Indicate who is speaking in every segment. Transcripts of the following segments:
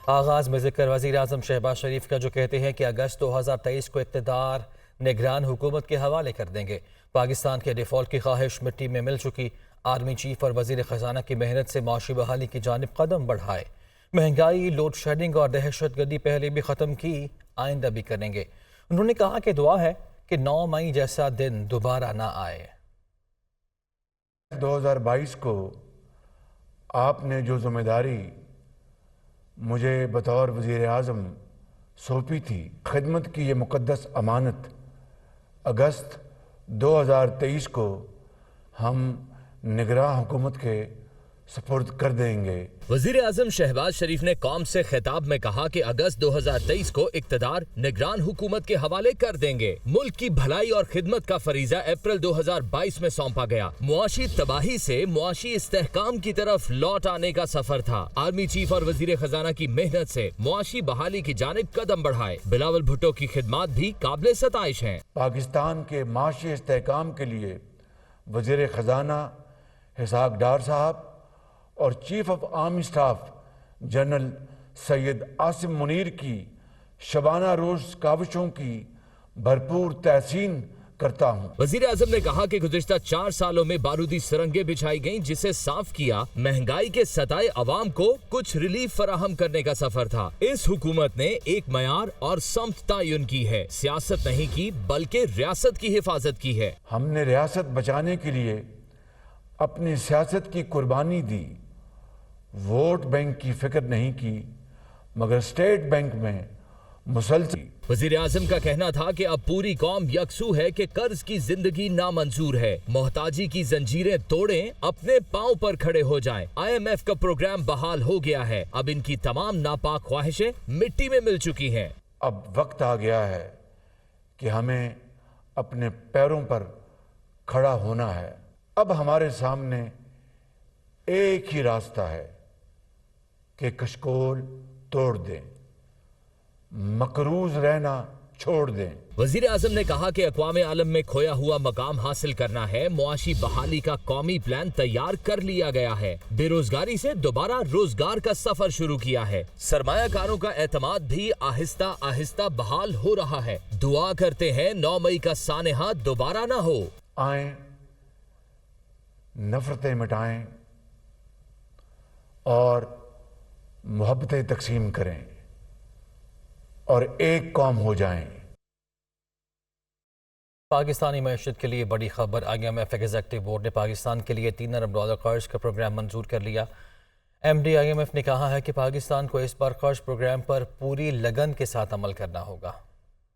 Speaker 1: آغاز میں ذکر وزیر اعظم شہباز شریف کا جو کہتے ہیں کہ اگست 2023 کو اقتدار نگران حکومت کے حوالے کر دیں گے۔ پاکستان کے ڈیفالٹ کی خواہش مٹی میں مل چکی، آرمی چیف اور وزیر خزانہ کی محنت سے معاشی بحالی کی جانب قدم بڑھائے۔ مہنگائی، لوڈ شیڈنگ اور دہشت گردی پہلے بھی ختم کی، آئندہ بھی کریں گے۔ انہوں نے کہا کہ دعا ہے کہ 9 مئی جیسا دن دوبارہ نہ آئے۔
Speaker 2: 2022 کو آپ نے جو ذمہ داری مجھے بطور وزیر اعظم سونپی تھی، خدمت کی یہ مقدس امانت اگست 2023 کو ہم نگراں حکومت کے سپرد کر دیں گے۔
Speaker 3: وزیر اعظم شہباز شریف نے قوم سے خطاب میں کہا کہ اگست 2023 کو اقتدار نگران حکومت کے حوالے کر دیں گے۔ ملک کی بھلائی اور خدمت کا فریضہ اپریل 2022 میں سونپا گیا۔ معاشی تباہی سے معاشی استحکام کی طرف لوٹ آنے کا سفر تھا۔ آرمی چیف اور وزیر خزانہ کی محنت سے معاشی بحالی کی جانب قدم بڑھائے۔ بلاول بھٹو کی خدمات بھی قابل ستائش ہیں۔
Speaker 2: پاکستان کے معاشی استحکام کے لیے وزیر خزانہ اسحاق ڈار صاحب اور chief of army staff general Syed Asim Munir کی شبانہ روز کاوشوں کی بھرپور تحسین کرتا ہوں۔
Speaker 3: وزیر اعظم نے کہا کہ گزشتہ 4 سالوں میں بارودی سرنگیں بچھائی گئیں، جسے صاف کیا مہنگائی کے ستائے عوام کو کچھ ریلیف فراہم کرنے کا سفر تھا۔ اس حکومت نے ایک معیار اور سمت تعین کی ہے، سیاست نہیں کی بلکہ ریاست کی حفاظت کی ہے۔
Speaker 2: ہم نے ریاست بچانے کے لیے اپنی سیاست کی قربانی دی، ووٹ بینک کی فکر نہیں کی، مگر اسٹیٹ بینک میں مسلسل۔
Speaker 3: وزیر اعظم کا کہنا تھا کہ اب پوری قوم یکسو ہے کہ قرض کی زندگی نامنظور ہے، محتاجی کی زنجیریں توڑیں، اپنے پاؤں پر کھڑے ہو جائیں۔ IMF کا پروگرام بحال ہو گیا ہے، اب ان کی تمام ناپاک خواہشیں مٹی میں مل چکی ہیں۔
Speaker 2: اب وقت آ گیا ہے کہ ہمیں اپنے پیروں پر کھڑا ہونا ہے۔ اب ہمارے سامنے ایک ہی راستہ ہے کہ کشکول توڑ دیں، مقروض رہنا چھوڑ دیں۔
Speaker 3: وزیر اعظم نے کہا کہ اقوام عالم میں کھویا ہوا مقام حاصل کرنا ہے، معاشی بحالی کا قومی پلان تیار کر لیا گیا ہے، بے روزگاری سے دوبارہ روزگار کا سفر شروع کیا ہے، سرمایہ کاروں کا اعتماد بھی آہستہ آہستہ بحال ہو رہا ہے۔ دعا کرتے ہیں 9 مئی کا سانحہ دوبارہ نہ ہو۔
Speaker 2: آئیں، نفرتیں مٹائیں اور محبتیں تقسیم کریں اور ایک قوم ہو جائیں۔
Speaker 1: پاکستانی معیشت کے لیے بڑی خبر، IMF ایگزیکٹو بورڈ نے پاکستان کے لیے $3 ارب قرض کا پروگرام منظور کر لیا۔ MD IMF نے کہا ہے کہ پاکستان کو اس بار قرض پروگرام پر پوری لگن کے ساتھ عمل کرنا ہوگا۔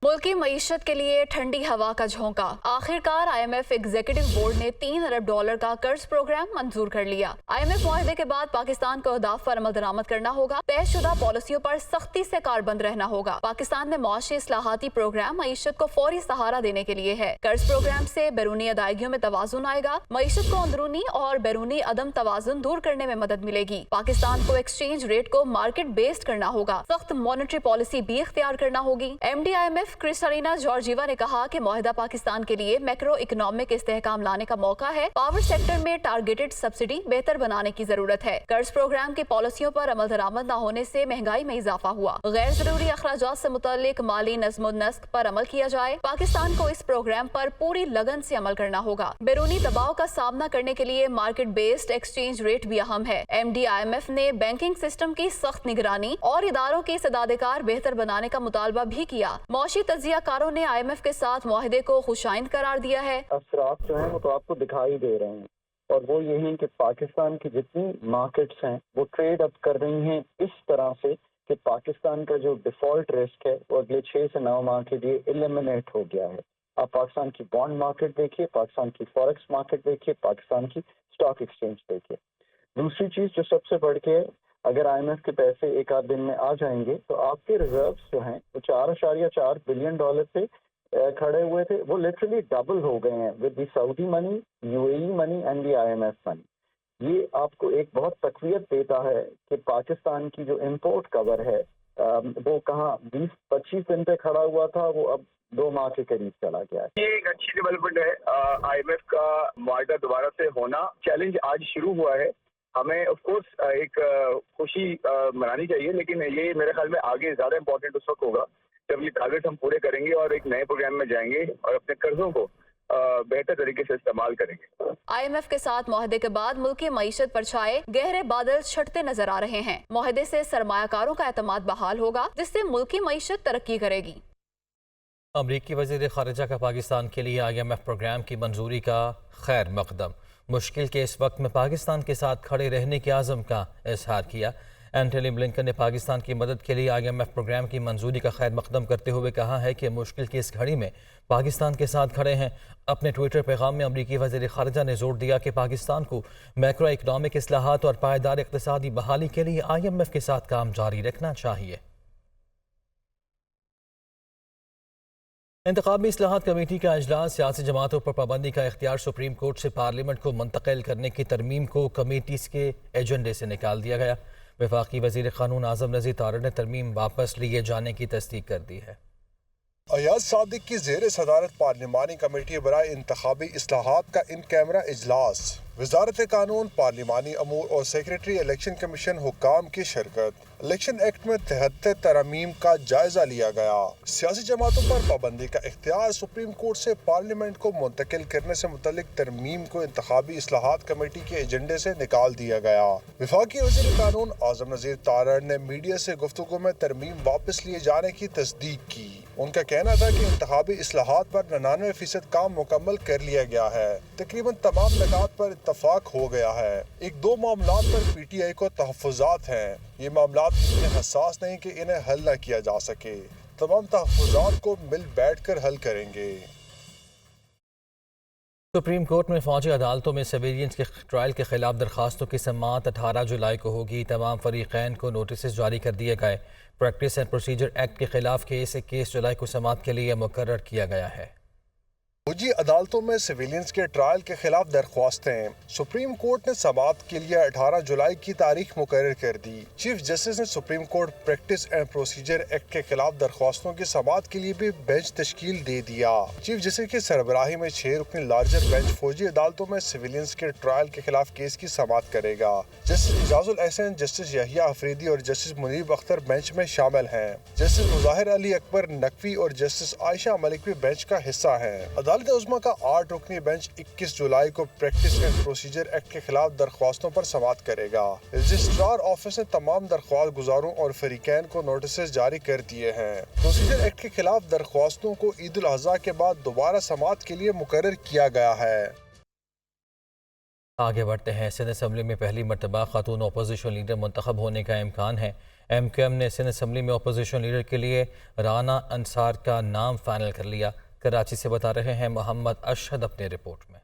Speaker 4: ملکی معیشت کے لیے ٹھنڈی ہوا کا جھونکا، آخرکار IMF ایگزیکٹو بورڈ نے $3 ارب کا قرض پروگرام منظور کر لیا۔ IMF معاہدے کے بعد پاکستان کو اہداف پر عمل درآمد کرنا ہوگا، طے شدہ پالیسیوں پر سختی سے کاربند رہنا ہوگا۔ پاکستان میں معاشی اصلاحاتی پروگرام معیشت کو فوری سہارا دینے کے لیے ہے۔ قرض پروگرام سے بیرونی ادائیگیوں میں توازن آئے گا، معیشت کو اندرونی اور بیرونی عدم توازن دور کرنے میں مدد ملے گی۔ پاکستان کو ایکسچینج ریٹ کو مارکیٹ بیسڈ کرنا ہوگا، سخت مانیٹری پالیسی بھی اختیار کرنا ہوگی۔ MD IMF کرسٹالینا جارجیوا نے کہا کہ معاہدہ پاکستان کے لیے میکرو اکنامک استحکام لانے کا موقع ہے، پاور سیکٹر میں ٹارگیٹڈ سبسڈی بہتر بنانے کی ضرورت ہے۔ قرض پروگرام کی پالیسیوں پر عمل درآمد نہ ہونے سے مہنگائی میں اضافہ ہوا، غیر ضروری اخراجات سے متعلق مالی نظم و نسق پر عمل کیا جائے۔ پاکستان کو اس پروگرام پر پوری لگن سے عمل کرنا ہوگا۔ بیرونی دباؤ کا سامنا کرنے کے لیے مارکیٹ بیسڈ ایکسچینج ریٹ بھی اہم ہے۔ MD IMF نے بینکنگ سسٹم کی سخت نگرانی اور اداروں کی سداد کار بہتر بنانے کا مطالبہ بھی کیا۔ معاشی تجزیہ کاروں نے IMF کے ساتھ معاہدے کو خوشائند قرار دیا ہے۔
Speaker 5: اثرات جو ہیں وہ تو آپ کو دکھائی دے رہے ہیں، اور وہ یہ ہیں کہ پاکستان کی جتنی مارکیٹس ہیں وہ ٹریڈ اپ کر رہی ہیں اس طرح سے کہ پاکستان کا جو ڈیفالٹ رسک ہے وہ اگلے 6 سے 9 ماہ کے لیے ایلیمنیٹ ہو گیا ہے۔ آپ پاکستان کی بانڈ مارکیٹ دیکھیے، پاکستان کی فوریکس مارکیٹ دیکھیے، پاکستان کی اسٹاک ایکسچینج دیکھیے۔ دوسری چیز جو سب سے بڑھ کے، اگر IMF کے پیسے ایک آدھ دن میں آ جائیں گے تو آپ کے ریزروز جو ہیں وہ $4.4 بلین پہ کھڑے ہوئے تھے، وہ لٹرلی ڈبل ہو گئے ہیں with the Saudi money, UAE money and the IMF منی۔ یہ آپ کو ایک بہت تقویت دیتا ہے کہ پاکستان کی جو امپورٹ کور ہے وہ کہاں 20-25 دن پہ کھڑا ہوا تھا، وہ اب 2 ماہ کے قریب چلا گیا ہے۔
Speaker 6: یہ ایک اچھی ڈیولپمنٹ ہے۔ IMF کا معاہدہ دوبارہ سے ہونا، چیلنج آج شروع ہوا ہے ہمیں آف کورس ایک خوشی منانی چاہیے، لیکن یہ میرے خیال میں آگے زیادہ امپورٹنٹ اس وقت ہوگا جب یہ ٹارگیٹ ہم پورے کریں گے اور ایک نئے پروگرام میں جائیں گے اور اپنے قرضوں کو بہتر طریقے سے استعمال کریں گے۔
Speaker 4: IMF کے ساتھ معاہدے کے بعد ملکی معیشت پر چھائے گہرے بادل چھٹتے نظر آ رہے ہیں۔ معاہدے سے سرمایہ کاروں کا اعتماد بحال ہوگا، جس سے ملکی معیشت ترقی کرے گی۔
Speaker 1: امریکی وزیر خارجہ کا پاکستان کے لیے IMF پروگرام کی منظوری کا خیر مقدم۔ مشکل کے اس وقت میں پاکستان کے ساتھ کھڑے رہنے کے عزم کا اظہار کیا۔ اینٹونی بلنکن نے پاکستان کی مدد کے لیے IMF پروگرام کی منظوری کا خیر مقدم کرتے ہوئے کہا ہے کہ مشکل کی اس گھڑی میں پاکستان کے ساتھ کھڑے ہیں۔ اپنے ٹویٹر پیغام میں امریکی وزیر خارجہ نے زور دیا کہ پاکستان کو میکرو اکنامک اصلاحات اور پائیدار اقتصادی بحالی کے لیے IMF کے ساتھ کام جاری رکھنا چاہیے۔ انتخابی اصلاحات کمیٹی کا اجلاس سیاسی جماعتوں پر پابندی کا اختیار سپریم کورٹ سے پارلیمنٹ کو منتقل کرنے کی ترمیم کو کمیٹی کے ایجنڈے سے نکال دیا گیا۔ وفاقی وزیر قانون اعظم نذیر تارڑ نے ترمیم واپس لیے جانے کی تصدیق کر دی ہے۔
Speaker 7: ایاز صادق کی زیر صدارت پارلیمانی کمیٹی برائے انتخابی اصلاحات کا ان کیمرہ اجلاس، وزارت قانون، پارلیمانی امور اور سیکریٹری الیکشن کمیشن حکام کی شرکت۔ الیکشن ایکٹ میں 73 ترامیم کا جائزہ لیا گیا۔ سیاسی جماعتوں پر پابندی کا اختیار سپریم کورٹ سے پارلیمنٹ کو منتقل کرنے سے متعلق ترمیم کو انتخابی اصلاحات کمیٹی کے ایجنڈے سے نکال دیا گیا۔ وفاقی وزیر قانون اعظم نذیر تارڑ نے میڈیا سے گفتگو میں ترمیم واپس لیے جانے کی تصدیق کی۔ ان کا کہنا تھا کہ انتخابی اصلاحات پر 99% کام مکمل کر لیا گیا ہے۔ تقریباً تمام نکات پر اتفاق ہو گیا ہے۔ ایک دو معاملات پر PTI کو تحفظات ہیں۔ یہ معاملات اتنے حساس نہیں کہ انہیں حل نہ کیا جا سکے۔ تمام تحفظات کو مل بیٹھ کر حل کریں گے۔
Speaker 1: سپریم کورٹ میں فوجی عدالتوں میں سویلینس کے ٹرائل کے خلاف درخواستوں کی سماعت 18 جولائی کو ہوگی۔ تمام فریقین کو نوٹسز جاری کر دیے گئے۔ پریکٹس اینڈ پروسیجر ایکٹ کے خلاف کیس 21 جولائی کو سماعت کے لیے مقرر کیا گیا ہے۔
Speaker 7: فوجی عدالتوں میں سویلینس کے ٹرائل کے خلاف درخواستیں سپریم کورٹ نے سماعت کے لیے 18 جولائی کی تاریخ مقرر کر دی۔ چیف جسٹس نے supreme court practice and procedure act کے خلاف درخواستوں کی سماعت کے لیے بھی بینچ تشکیل دے دیا۔ چیف جسٹس کی سربراہی میں 6 رکنی لارجر بینچ فوجی عدالتوں میں سویلینس کے ٹرائل کے خلاف کیس کی سماعت کرے گا۔ جسٹس اعجاز الاحسن، جسٹس یحییٰ افریدی اور جسٹس منیب اختر بینچ میں شامل ہیں۔ جسٹس مظاہر علی اکبر نقوی اور جسٹس عائشہ ملک بھی بینچ کا حصہ ہیں۔ عدالت عظمیٰ کا 8 رکنی بینچ 21 جولائی کو پریکٹس اینڈ پروسیجر ایکٹ کے خلاف درخواستوں پر سماعت کرے گا۔ رجسٹرار آفس نے تمام درخواست گزاروں اور فریقین کو نوٹسز جاری کر دیے ہیں۔ پروسیجر ایکٹ کے خلاف درخواستوں کو عید الاضحیٰ کے بعد دوبارہ سماعت کے لیے مقرر کیا گیا ہے۔
Speaker 1: آگے بڑھتے ہیں۔ سندھ اسمبلی میں پہلی مرتبہ خاتون اپوزیشن لیڈر منتخب ہونے کا امکان ہے۔ MQM نے سندھ اسمبلی میں اپوزیشن لیڈر کے لیے رانا انصار کا نام فائنل کر لیا۔ کراچی سے بتا رہے ہیں محمد اشہد اپنے رپورٹ میں۔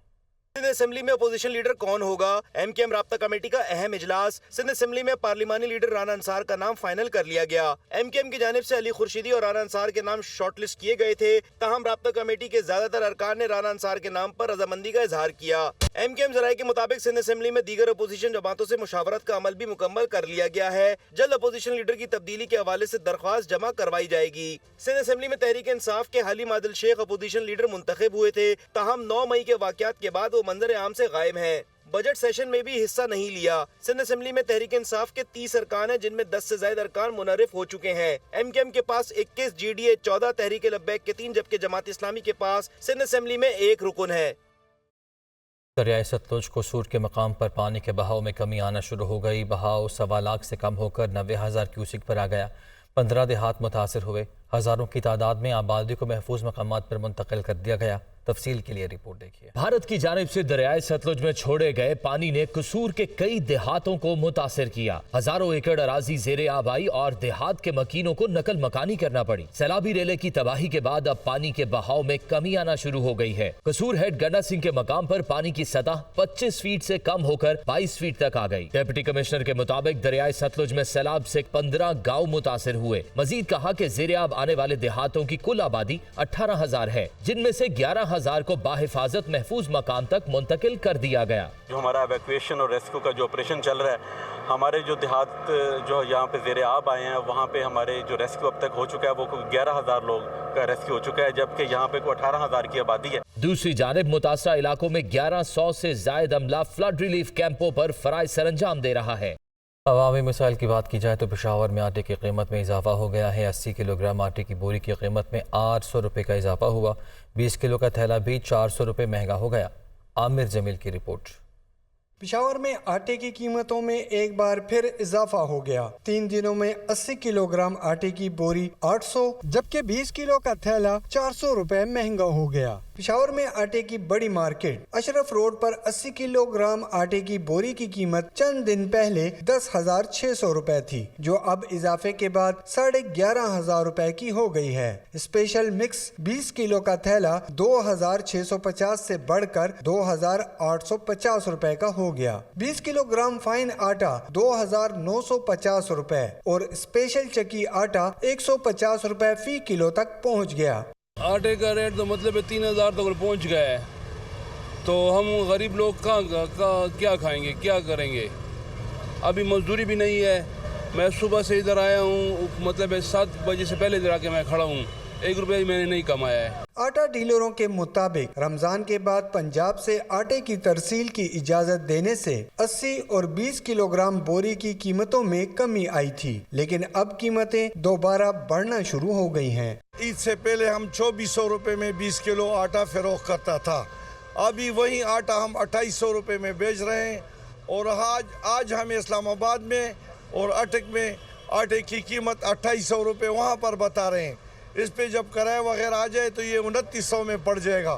Speaker 8: سندھ اسمبلی میں اپوزیشن لیڈر کون ہوگا؟ MQM رابطہ کمیٹی کا اہم اجلاس۔ سندھ اسمبلی میں پارلیمانی لیڈر رانا انصار کا نام فائنل کر لیا گیا۔ MQM کی جانب سے علی خورشیدی اور رانا انصار کے نام شارٹ لسٹ کیے گئے تھے، تاہم رابطہ کمیٹی کے زیادہ تر ارکان نے رانا انصار کے نام پر رضامندی کا اظہار کیا۔ MQM ذرائع کے مطابق سندھ اسمبلی میں دیگر اپوزیشن جماعتوں سے مشاورت کا عمل بھی مکمل کر لیا گیا ہے۔ جلد اپوزیشن لیڈر کی تبدیلی کے حوالے سے درخواست جمع کروائی جائے گی۔ سندھ اسمبلی میں تحریک انصاف کے حلیم عادل شیخ اپوزیشن لیڈر منتخب ہوئے تھے، تاہم 9 مئی کے واقعات کے بعد وہ منظر عام سے غائب ہیں۔ بجٹ سیشن میں بھی حصہ نہیں لیا۔ سندھ اسمبلی میں تحریک انصاف کے 30 ارکان ہیں، جن میں 10 سے زائد ارکان منعرف ہو چکے ہیں۔ MQM کے پاس 21، GDA 14، تحریک لبیک کے 3، جبکہ جماعت اسلامی کے پاس سندھ اسمبلی میں 1 رکن ہے۔
Speaker 1: دریائے ستلج قصور کے مقام پر پانی کے بہاؤ میں کمی آنا شروع ہو گئی۔ بہاؤ 1.25 لاکھ سے کم ہو کر 90,000 کیوسک پر آ گیا۔ 15 دیہات متاثر ہوئے۔ ہزاروں کی تعداد میں آبادی کو محفوظ مقامات پر منتقل کر دیا گیا۔ تفصیل کے لیے رپورٹ دیکھیے۔
Speaker 3: بھارت کی جانب سے دریائے ستلج میں چھوڑے گئے پانی نے قصور کے کئی دیہاتوں کو متاثر کیا۔ ہزاروں ایکڑ اراضی زیر آب آئی اور دیہات کے مکینوں کو نقل مکانی کرنا پڑی۔ سیلابی ریلے کی تباہی کے بعد اب پانی کے بہاؤ میں کمی آنا شروع ہو گئی ہے۔ قصور ہیڈ گنڈا سنگھ کے مقام پر پانی کی سطح 25 فیٹ سے کم ہو کر 22 فیٹ تک آ گئی۔ ڈپٹی کمشنر کے مطابق دریائے ستلج میں سیلاب سے 15 گاؤں متاثر ہوئے۔ مزید کہا کہ زیر آب آنے والے دیہاتوں کی کل آبادی 18,000 ہے، جن میں سے 11,000 کو باحفاظت محفوظ مقام تک منتقل کر دیا گیا۔
Speaker 9: جو ہمارا ایویکویشن اور ریسکیو کا جو آپریشن چل رہا ہے ہمارے جو دیہات جو یہاں پہ زیر آب آئے ہیں وہاں پہ ہمارے جو ریسکیو اب تک ہو چکا ہے وہ 11,000 لوگ کا ریسکیو ہو چکا ہے، جبکہ یہاں پہ 18,000 کی آبادی ہے۔
Speaker 3: دوسری جانب متاثرہ علاقوں میں 1100 سے زائد عملہ فلڈ ریلیف کیمپوں پر فرائض سر انجام دے رہا ہے۔
Speaker 1: عوامی مسائل کی بات کی جائے تو پشاور میں آٹے کی قیمت میں اضافہ ہو گیا ہے۔ 80 کلو گرام آٹے کی بوری کی قیمت میں 800 روپے کا اضافہ ہوا۔ 20 کلو کا تھیلا بھی 400 روپے مہنگا ہو گیا۔ عامر جمیل کی رپورٹ۔
Speaker 10: پشاور میں آٹے کی قیمتوں میں ایک بار پھر اضافہ ہو گیا۔ 3 دنوں میں 80 کلو گرام آٹے کی بوری 800 جبکہ 20 کلو کا تھیلا 400 روپے مہنگا ہو گیا۔ پشاور میں آٹے کی بڑی مارکیٹ اشرف روڈ پر 80 کلو گرام آٹے کی بوری کی قیمت چند دن پہلے 10,600 روپے تھی، جو اب اضافے کے بعد 11,500 روپے کی ہو گئی ہے۔ اسپیشل مکس 20 کلو کا تھیلا 2,650 سے بڑھ کر 2,850 روپے کا ہو گیا۔ 20 کلو گرام فائن آٹا 2,950 روپے اور اسپیشل چکی آٹا 150 روپے فی کلو تک پہنچ گیا۔
Speaker 11: آٹے کا ریٹ تو مطلب 3,000 تک پہنچ گیا ہے، تو ہم غریب لوگ کیا کھائیں گے، کیا کریں گے؟ ابھی مزدوری بھی نہیں ہے۔ میں صبح سے ادھر آیا ہوں، مطلب 7 بجے سے پہلے ادھر آ کے میں کھڑا ہوں، 1 روپے میں نے نہیں کمایا ہے۔
Speaker 10: آٹا ڈیلروں کے مطابق رمضان کے بعد پنجاب سے آٹے کی ترسیل کی اجازت دینے سے 80 اور 20 کلو گرام بوری کی قیمتوں میں کمی آئی تھی، لیکن اب قیمتیں دوبارہ بڑھنا شروع ہو گئی ہیں۔
Speaker 12: عید سے پہلے ہم 2,400 روپے میں 20 کلو آٹا فروخت کرتا تھا، ابھی وہی آٹا ہم 2,800 روپے میں بیچ رہے ہیں، اور آج ہمیں اسلام آباد میں اور اٹک میں آٹے کی قیمت 2,800 روپے وہاں پر بتا رہے ہیں۔ اس پہ جب کرایہ وغیرہ آ جائے تو یہ 2,900 میں پڑ جائے گا۔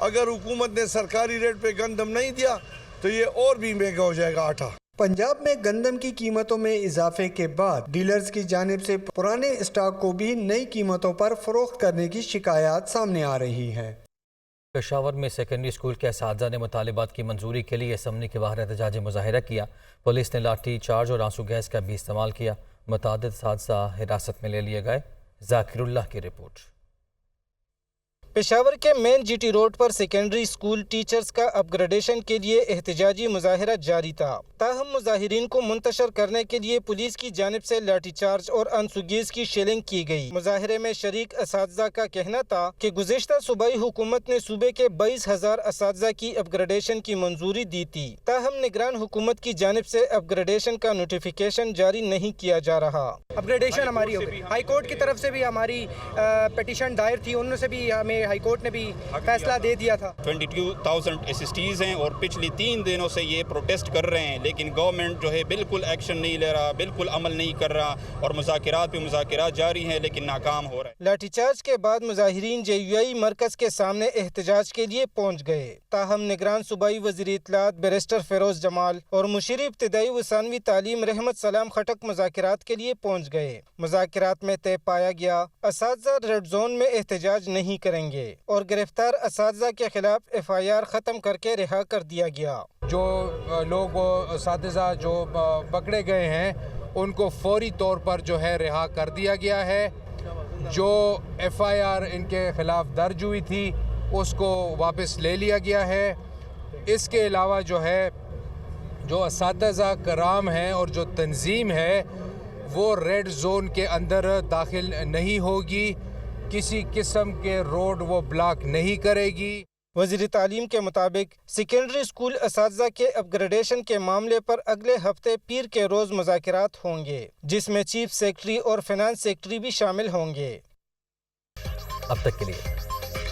Speaker 12: اگر حکومت نے سرکاری ریٹ پہ گندم نہیں دیا تو یہ اور بھی مہنگا ہو جائے گا آٹا۔
Speaker 10: پنجاب میں گندم کی قیمتوں میں اضافے کے بعد ڈیلرز کی جانب سے پرانے اسٹاک کو بھی نئی قیمتوں پر فروخت کرنے کی شکایات سامنے آ رہی ہیں۔
Speaker 1: پشاور میں سیکنڈری اسکول کے اساتذہ نے مطالبات کی منظوری کے لیے اسمبلی کے باہر احتجاجی مظاہرہ کیا۔ پولیس نے لاٹھی چارج اور آنسو گیس کا بھی استعمال کیا۔ متعدد اساتذہ حراست میں لے لیے گئے۔ ذاکر اللہ کی رپورٹ۔
Speaker 13: پشاور کے مین جی ٹی روڈ پر سیکنڈری اسکول ٹیچرز کا اپ گریڈیشن کے لیے احتجاجی مظاہرہ جاری تھا، تاہم مظاہرین کو منتشر کرنے کے لیے پولیس کی جانب سے لاٹھی چارج اور آنسوگیز کی شیلنگ کی گئی۔ مظاہرے میں شریک اساتذہ کا کہنا تھا کہ گزشتہ صوبائی حکومت نے صوبے کے 22,000 اساتذہ کی اپ گریڈیشن کی منظوری دی تھی، تاہم نگران حکومت کی جانب سے اپ گریڈیشن کا نوٹیفیکیشن جاری نہیں کیا جا رہا۔
Speaker 14: اپ گریڈیشن ہماری ہو گئی، ہائی کورٹ کی طرف سے بھی ہماری پٹیشن دائر تھی، انہوں سے بھی ہمیں ہائی کورٹ نے بھی فیصلہ دے دیا تھا۔
Speaker 15: 22,000 اسسٹیز ہیں اور پچھلی 3 دنوں سے یہ پروٹیسٹ کر رہے ہیں، لیکن گورنمنٹ جو ہے بالکل ایکشن نہیں لے رہا، بالکل عمل نہیں کر رہا، اور مذاکرات پہ مذاکرات جاری ہیں لیکن ناکام ہو رہے ہیں۔
Speaker 13: لاٹھی چارج کے بعد مظاہرین جے یو آئی مرکز کے سامنے احتجاج کے لیے پہنچ گئے، تاہم نگران صوبائی وزیر اطلاعات بیرسٹر فیروز جمال اور مشیر ابتدائی و ثانوی تعلیم رحمت سلام خٹک مذاکرات کے لیے پہنچ گئے۔ مذاکرات میں طے پایا گیا اساتذہ ریڈ زون میں احتجاج نہیں کریں گے اور گرفتار اساتذہ کے خلاف FIR ختم کر کے رہا کر دیا گیا۔
Speaker 16: جو لوگ اساتذہ جو پکڑے گئے ہیں ان کو فوری طور پر جو ہے رہا کر دیا گیا ہے۔ جو FIR ان کے خلاف درج ہوئی تھی اس کو واپس لے لیا گیا ہے۔ اس کے علاوہ جو ہے جو اساتذہ کرام ہیں اور جو تنظیم ہے وہ ریڈ زون کے اندر داخل نہیں ہوگی، کسی قسم کے روڈ وہ بلاک نہیں کرے گی۔
Speaker 13: وزیر تعلیم کے مطابق سیکنڈری اسکول اساتذہ کے اپ گریڈیشن کے معاملے پر اگلے ہفتے پیر کے روز مذاکرات ہوں گے، جس میں چیف سیکرٹری اور فائنانس سیکرٹری بھی شامل ہوں گے۔
Speaker 1: اب تک کے لیے